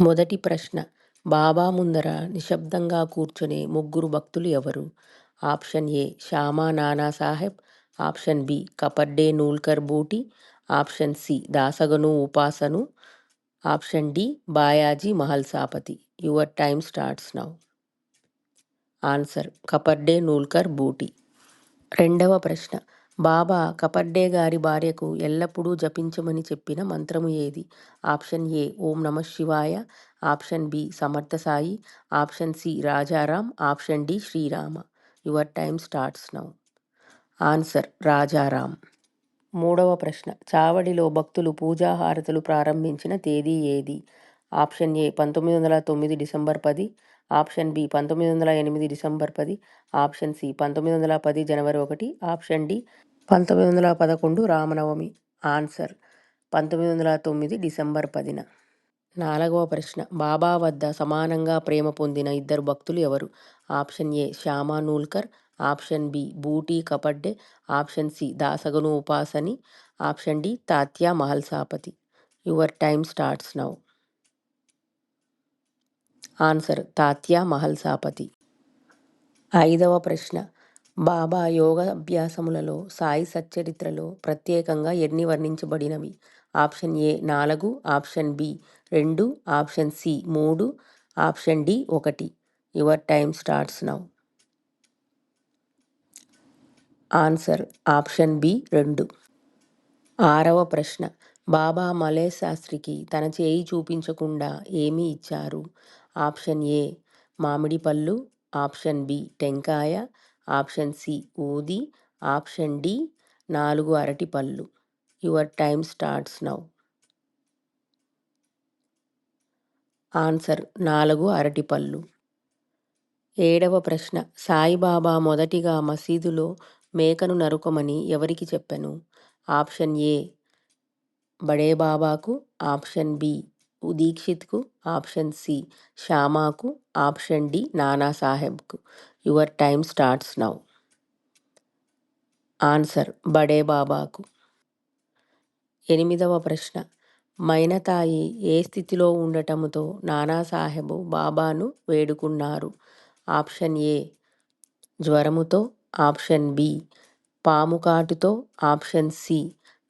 మొదటి ప్రశ్న. బాబా ముందర నిశ్శబ్దంగా కూర్చునే ముగ్గురు భక్తులు ఎవరు? Option A Shyama Nanasaheb, option B Kaparde Noolkar Booti, option C Dasganu Upasani, option D Bayaji Mahalsapati. Your time starts now. Answer Kaparde Noolkar Booti. రెండవ ప్రశ్న. బాబా కపర్డే గారి భార్యకు ఎల్లప్పుడూ జపించమని చెప్పిన మంత్రము ఏది? ఆప్షన్ ఏ ఓం నమః శివాయ, option B Samarth Sai, option C Rajaram, option D Shrirama. Your time starts now. Answer Rajaram. మూడవ ప్రశ్న. చావడిలో భక్తులు పూజాహారతులు ప్రారంభించిన తేదీ ఏది? Option A 1909 December 10, option B 1908 December 10, option C 1910 జనవరి 1, option D 1911 Ramanavami. Answer 1909 December 10న. నాలుగవ ప్రశ్న. బాబా వద్ద సమానంగా ప్రేమ పొందిన ఇద్దరు భక్తులు ఎవరు? Option A Shyama Noolkar, option B Booti Kaparde, option C Dasganu Upasani, option D Tatya Mahalsapati. Your time starts now. Answer Tatya Mahalsapati. ఐదవ ప్రశ్న. బాబా యోగ అభ్యాసములలో సాయి సచ్చరిత్రలో ప్రత్యేకంగా ఎన్ని వర్ణించబడినవి? Option A 4, option B 2, option C 3, option D 1. Your time starts now. Answer option B 2. ఆరవ ప్రశ్న. బాబా మలేష్ శాస్త్రికి తన చేయి చూపించకుండా ఏమి ఇచ్చారు? ఆప్షన్ ఏ మామిడి పళ్ళు, ఆప్షన్ బి టెంకాయ, ఆప్షన్ సి ఊది, ఆప్షన్ డి 4 అరటి పళ్ళు. Your time starts now. Answer 4 అరటి పళ్ళు. ఏడవ ప్రశ్న. సాయిబాబా మొదటిగా మసీదులో మేకను నరుకమని ఎవరికి చెప్పెను? ఆప్షన్ ఏ బడేబాబాకు, ఆప్షన్ బి దీక్షిత్కు, ఆప్షన్ సి శ్యామాకు, ఆప్షన్ డి నానాసాహెబ్కు. Your time starts now. Answer బడేబాబాకు. ఎనిమిదవ ప్రశ్న. మైనతాయి ఏ స్థితిలో ఉండటముతో నానాసాహెబు బాబాను వేడుకున్నారు? ఆప్షన్ ఏ జ్వరముతో, ఆప్షన్ బి పాము కాటుతో, ఆప్షన్ సి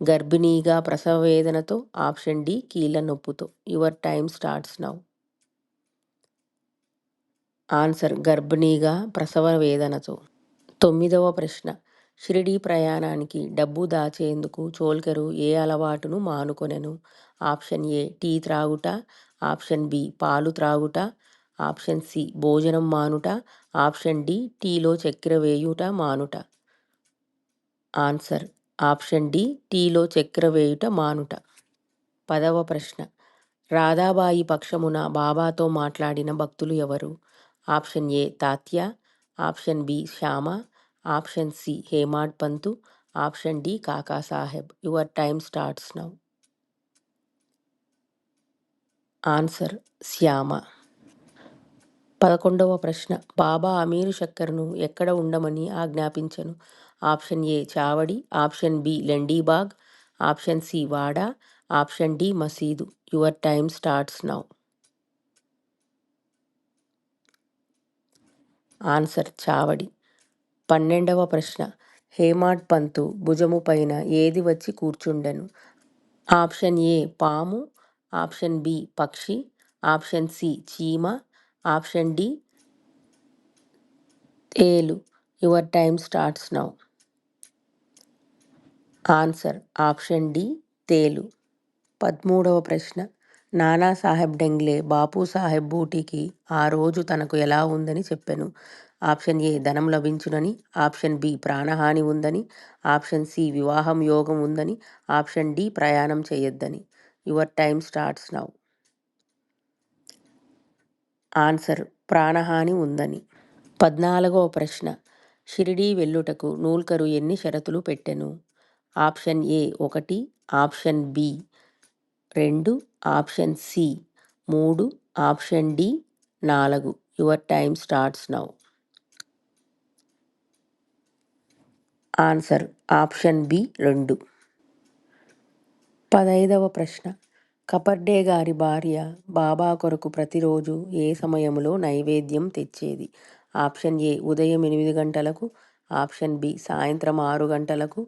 గర్భిణీగా ప్రసవ వేదనతో, ఆప్షన్ డి కీళ్ళ నొప్పుతో. Your time starts now. Answer గర్భిణీగా ప్రసవ వేదనతో. తొమ్మిదవ ప్రశ్న. షిరిడీ ప్రయాణానికి డబ్బు దాచేందుకు చోల్కరు ఏ అలవాటును మానుకొనెను? ఆప్షన్ ఏ టీ త్రాగుట, ఆప్షన్ బి పాలు త్రాగుట, ఆప్షన్ సి భోజనం మానుట, ఆప్షన్ డి టీలో చక్కెర వేయుట మానుట. ఆన్సర్ ఆప్షన్ డి టీలో చక్కెర వేయుట మానుట. పదవ ప్రశ్న. రాధాబాయి పక్షమున బాబాతో మాట్లాడిన భక్తులు ఎవరు? Option A Tatya, option B Shyama, option C Hemad Pant, option D Kakasaheb. Your time starts now. Answer Shyama. 11వ ప్రశ్న. బాబా అమీరు షక్కర్ను ఎక్కడ ఉండమని ఆజ్ఞాపించను? Option A Chavadi, option B Lendibagh, option C Wada, option D మసీదు. Your time starts now. Answer Chavadi. 12వ ప్రశ్న. హేమాడ్ పంతు భుజము పైన ఏది వచ్చి కూర్చుండెను? ఆప్షన్ ఏ పాము, ఆప్షన్ బి పక్షి, ఆప్షన్ సి చీమ, ఆప్షన్ డి ఏలు. Your time starts now. Answer option D తేలు. 13వ ప్రశ్న. నానాసాహెబ్ డెంగ్లే బాపు సాహెబ్ బూటీకి ఆ రోజు తనకు ఎలా ఉందని చెప్పెను? ఆప్షన్ ఏ ధనం లభించునని, ఆప్షన్ బి ప్రాణహాని ఉందని, ఆప్షన్ సి వివాహం యోగం ఉందని, ఆప్షన్ డి ప్రయాణం చేయొద్దని. Your time starts now. Answer ప్రాణహాని ఉందని. 14వ ప్రశ్న. షిరిడీ వెళ్ళుటకు నూల్కరు ఎన్ని షరతులు పెట్టెను? Option A 1, option B 2, option C 3, option D 4. Your time starts now. Answer option B 2. 15వ ప్రశ్న. కపర్డే గారి భార్య బాబా కొరకు ప్రతిరోజు ఏ సమయంలో నైవేద్యం తెచ్చేది? ఆప్షన్ ఏ ఉదయం 8 గంటలకు, ఆప్షన్ బి సాయంత్రం 6 గంటలకు,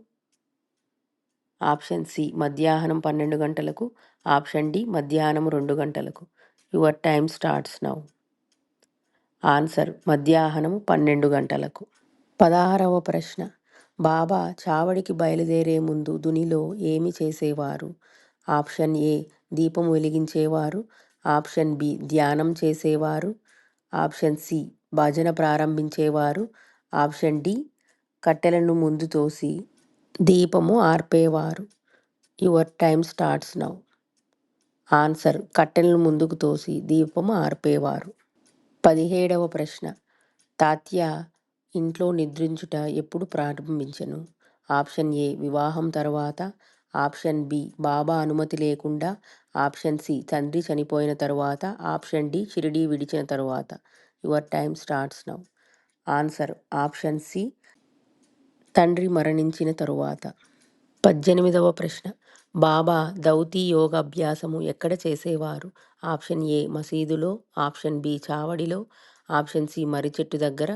ఆప్షన్ సి మధ్యాహ్నం 12 గంటలకు, ఆప్షన్ డి మధ్యాహ్నం 2 గంటలకు. Your time starts now. Answer మధ్యాహ్నం 12 గంటలకు. 16వ ప్రశ్న. బాబా చావడికి బయలుదేరే ముందు దునిలో ఏమి చేసేవారు? ఆప్షన్ ఏ దీపం వెలిగించేవారు, ఆప్షన్ బి ధ్యానం చేసేవారు, ఆప్షన్ సి భజన ప్రారంభించేవారు, ఆప్షన్ డి కట్టెలను ముందు తోసి దీపము ఆర్పేవారు. Your time starts now. Answer కట్టెలను ముందుకు తోసి దీపము ఆర్పేవారు. 17వ ప్రశ్న. తాత్య ఇంట్లో నిద్రించుట ఎప్పుడు ప్రారంభించెను? ఆప్షన్ ఏ వివాహం తర్వాత, ఆప్షన్ బి బాబా అనుమతి లేకుండా, ఆప్షన్ సి తండ్రి చనిపోయిన తరువాత, ఆప్షన్ డి షిరిడీ విడిచిన తరువాత. Your time starts now. Answer option C తండ్రి మరణించిన తరువాత. 18వ ప్రశ్న. బాబా దౌతీ యోగాభ్యాసము ఎక్కడ చేసేవారు? ఆప్షన్ ఏ మసీదులో, ఆప్షన్ బి చావడిలో, ఆప్షన్ సి మర్రి చెట్టు దగ్గర,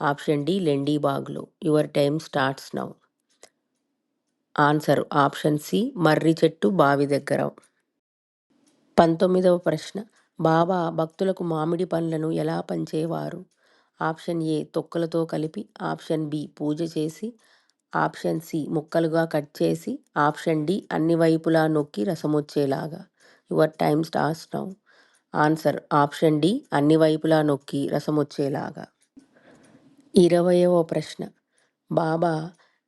ఆప్షన్ డి లెండీబాగ్లో. Your time starts now. Answer option C మర్రి చెట్టు బావి దగ్గర. 19వ ప్రశ్న. బాబా భక్తులకు మామిడి పండ్లను ఎలా పంచేవారు? ఆప్షన్ ఏ తొక్కలతో కలిపి, ఆప్షన్ బి పూజ చేసి, ఆప్షన్ సి ముక్కలుగా కట్ చేసి, ఆప్షన్ డి అన్ని వైపులా నొక్కి రసమొచ్చేలాగా. Your time starts now. Answer option D అన్ని వైపులా నొక్కి రసమొచ్చేలాగా. 20వ ప్రశ్న. బాబా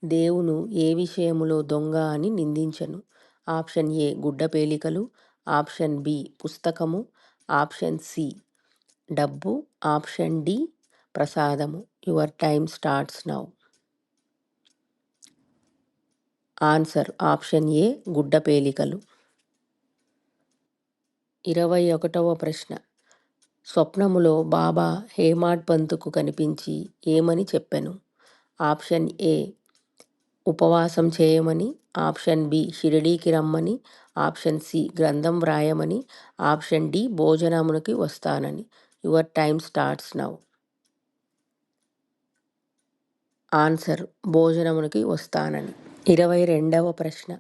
దేవును ఏ విషయములో దొంగ అని నిందించెను? ఆప్షన్ ఏ గుడ్డ పేలికలు, ఆప్షన్ బి పుస్తకము, ఆప్షన్ సి డబ్బు, ఆప్షన్ డి ప్రసాదము. Your time starts now. Answer option A గుడ్డ పేలికలు. 21వ ప్రశ్న. స్వప్నములో బాబా హేమాడ్ పంతుకు కనిపించి ఏమని చెప్పెను? ఆప్షన్ ఏ ఉపవాసం చేయమని, ఆప్షన్ బి షిరిడీకి రమ్మని, ఆప్షన్ సి గ్రంథం వ్రాయమని, ఆప్షన్ డి భోజనమునకి వస్తానని. Your time starts now. Answer భోజనమునకి వస్తానని. 22వ ప్రశ్న.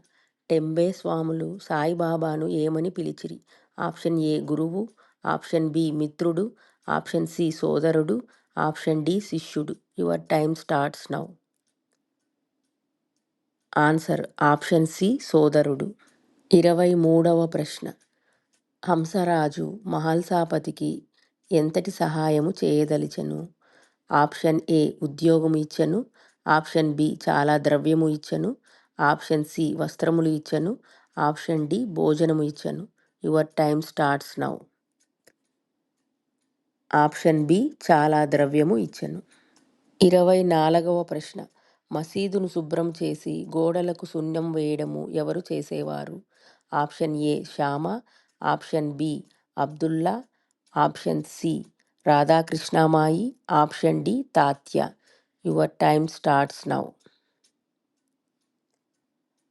టెంబే స్వాములు సాయిబాబాను ఏమని పిలిచిరి? ఆప్షన్ ఏ గురువు, ఆప్షన్ బి మిత్రుడు, ఆప్షన్ సి సోదరుడు, ఆప్షన్ డి శిష్యుడు. Your time starts now. Answer option C సోదరుడు. 23వ ప్రశ్న. హంసరాజు మహల్సాపతికి ఎంతటి సహాయము చేయదలిచెను? ఆప్షన్ ఏ ఉద్యోగము ఇచ్చెను, ఆప్షన్ బి చాలా ద్రవ్యము ఇచ్చెను, ఆప్షన్ సి వస్త్రములు ఇచ్చెను, ఆప్షన్ డి భోజనము ఇచ్చెను. Your time starts now. Option B చాలా ద్రవ్యము ఇచ్చెను. 24వ ప్రశ్న. మసీదును శుభ్రం చేసి గోడలకు సున్నం వేయడము ఎవరు చేసేవారు? Option A Shyama, option B Abdulla, option C Radhakrishnamai, option D Tatya. Your time starts now.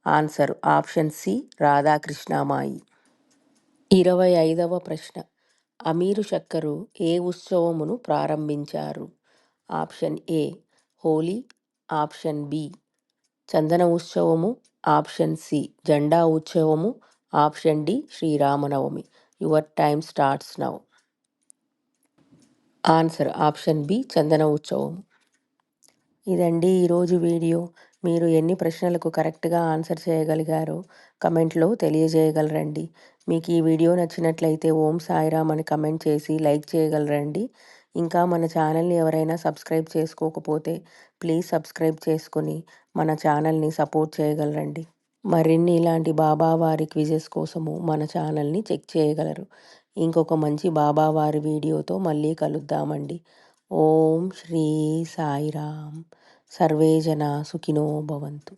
Answer option C Radhakrishnamai. 25వ ప్రశ్న. అమీరు షక్కరు ఏ ఉత్సవమును ప్రారంభించారు? Option A Holi, option B చందన ఉత్సవము, ఆప్షన్ సి జెండా ఉత్సవము, option D Sriramanavami. Your time starts now. Answer option B చందన ఉత్సవం. ఇదండి ఈరోజు వీడియో. మీరు ఎన్ని ప్రశ్నలకు కరెక్ట్గా ఆన్సర్ చేయగలిగారో కమెంట్లో తెలియజేయగలరండి. మీకు ఈ వీడియో నచ్చినట్లయితే ఓం సాయిరామ్ అని కమెంట్ చేసి లైక్ చేయగలరండి. ఇంకా మన ఛానల్ని ఎవరైనా సబ్స్క్రైబ్ చేసుకోకపోతే ప్లీజ్ సబ్స్క్రైబ్ చేసుకొని మన ఛానల్ని సపోర్ట్ చేయగలరండి. మరిన్ని ఇలాంటి బాబావారి క్విజెస్ కోసము మన ఛానల్ని చెక్ చేయగలరు. ఇంకొక మంచి బాబావారి వీడియోతో మళ్ళీ కలుద్దామండి. ఓం శ్రీ సాయిరామ్. సర్వే జనా సుఖినో భవంతు.